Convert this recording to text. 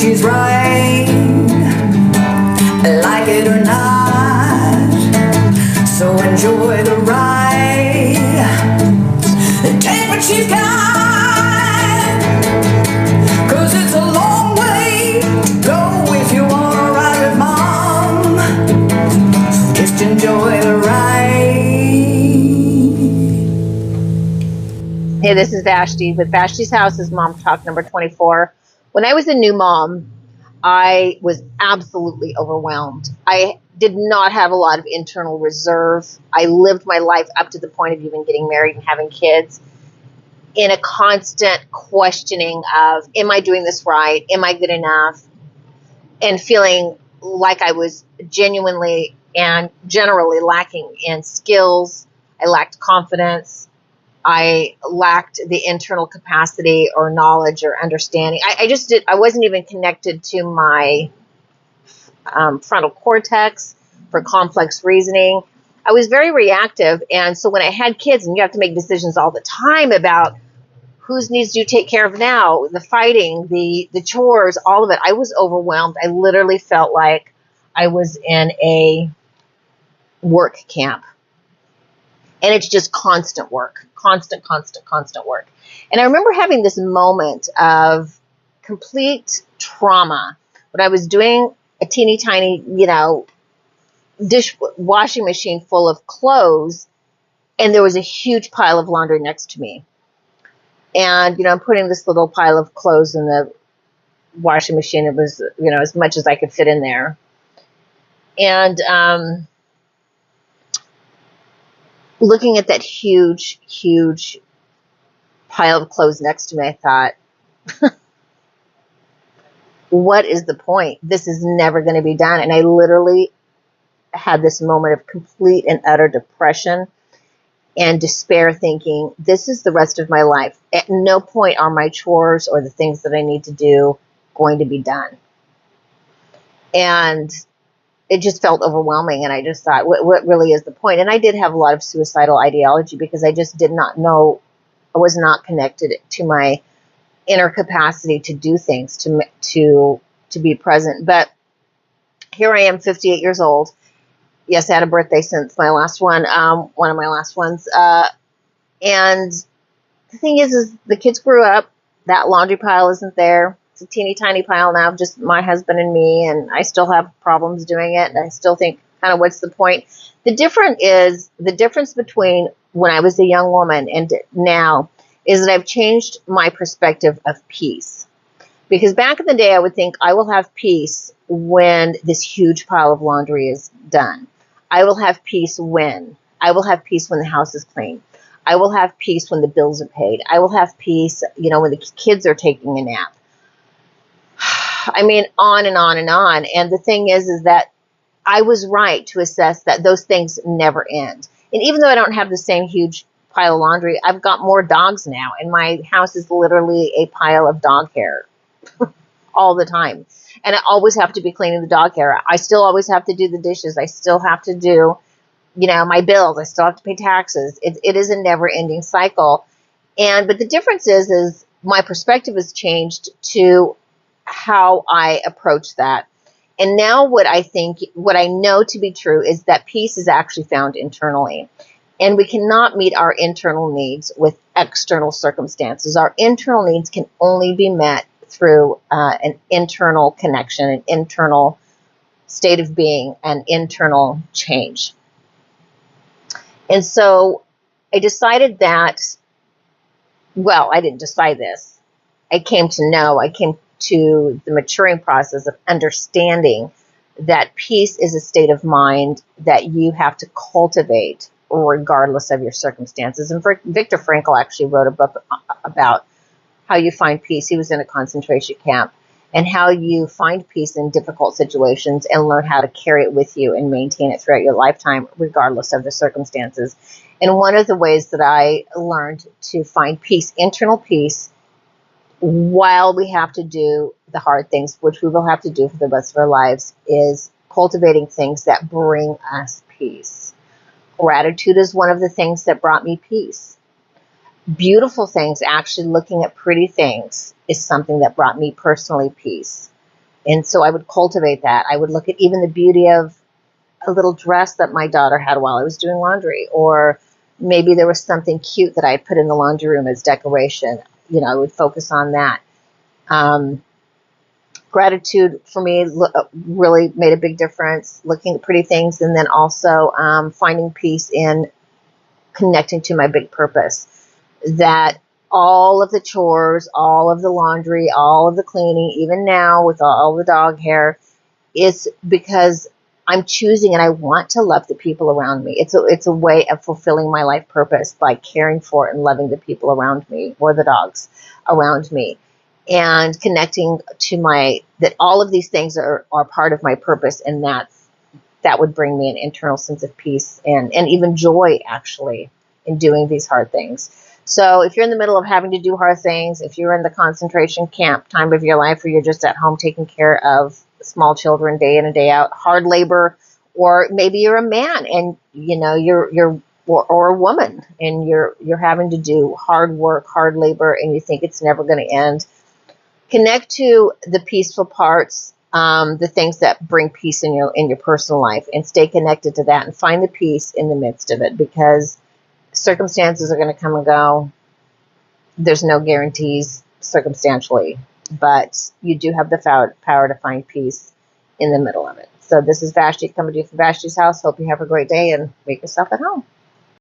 she's right, like it or not. So enjoy the ride, take what she's got, 'cause it's a long way to go if you wanna ride with Mom. Just enjoy the ride. Hey, this is Vashti with Vashti's House's Mom Talk number 24. When I was a new mom, I was absolutely overwhelmed. I did not have a lot of internal reserve. I lived my life up to the point of even getting married and having kids in a constant questioning of, am I doing this right? Am I good enough? And feeling like I was genuinely and generally lacking in skills. I lacked confidence. I lacked the internal capacity or knowledge or understanding. I wasn't even connected to my frontal cortex for complex reasoning. I was very reactive. And so when I had kids, and you have to make decisions all the time about whose needs do you take care of now, the fighting, the chores, all of it, I was overwhelmed. I literally felt like I was in a work camp. And it's just constant work, constant work. And I remember having this moment of complete trauma when I was doing a teeny tiny, washing machine full of clothes, and there was a huge pile of laundry next to me. And, I'm putting this little pile of clothes in the washing machine. It was, as much as I could fit in there. And, looking at that huge pile of clothes next to me, I thought, what is the point? This is never going to be done. And I literally had this moment of complete and utter depression and despair, thinking, this is the rest of my life. At no point are my chores or the things that I need to do going to be done. And it just felt overwhelming, and I just thought, what really is the point? And I did have a lot of suicidal ideology because I just did not know, I was not connected to my inner capacity to do things, to be present. But here I am, 58 years old. Yes, I had a birthday since my last one, one of my last ones. And the thing is the kids grew up. That laundry pile isn't there. It's a teeny tiny pile now of just my husband and me, and I still have problems doing it. And I still think, kind of, what's the point? The difference between when I was a young woman and now is that I've changed my perspective of peace. Because back in the day, I would think I will have peace when this huge pile of laundry is done. I will have peace when the house is clean. I will have peace when the bills are paid. I will have peace, when the kids are taking a nap. I mean, on and on and on. And the thing is that I was right to assess that those things never end. And even though I don't have the same huge pile of laundry, I've got more dogs now. And my house is literally a pile of dog hair all the time. And I always have to be cleaning the dog hair. I still always have to do the dishes. I still have to do, my bills. I still have to pay taxes. It is a never ending cycle. But the difference is my perspective has changed to how I approach that. And now what I know to be true is that peace is actually found internally. And we cannot meet our internal needs with external circumstances. Our internal needs can only be met through an internal connection, an internal state of being, an internal change. And so I decided that, I didn't decide this. I came to the maturing process of understanding that peace is a state of mind that you have to cultivate regardless of your circumstances. And Viktor Frankl actually wrote a book about how you find peace. He was in a concentration camp, and how you find peace in difficult situations and learn how to carry it with you and maintain it throughout your lifetime, regardless of the circumstances. And one of the ways that I learned to find peace, internal peace, while we have to do the hard things, which we will have to do for the rest of our lives, is cultivating things that bring us peace. Gratitude is one of the things that brought me peace. Beautiful things, actually looking at pretty things, is something that brought me personally peace. And so I would cultivate that. I would look at even the beauty of a little dress that my daughter had while I was doing laundry, or maybe there was something cute that I put in the laundry room as decoration. I would focus on that. Um, Gratitude for me really made a big difference, looking at pretty things, and then also finding peace in connecting to my big purpose. That all of the chores, all of the laundry, all of the cleaning, even now with all the dog hair, is because I'm choosing and I want to love the people around me. It's a way of fulfilling my life purpose by caring for and loving the people around me, or the dogs around me, and connecting to that all of these things are part of my purpose, and that would bring me an internal sense of peace and even joy, actually, in doing these hard things. So if you're in the middle of having to do hard things, if you're in the concentration camp time of your life, or you're just at home taking care of small children day in and day out, hard labor, or maybe you're a man and you're or a woman and you're having to do hard work, hard labor, and you think it's never going to end, connect to the peaceful parts, the things that bring peace in your personal life, and stay connected to that and find the peace in the midst of it, because circumstances are going to come and go. There's no guarantees circumstantially, but you do have the power to find peace in the middle of it. So this is Vashti coming to you from Vashti's house. Hope you have a great day and make yourself at home.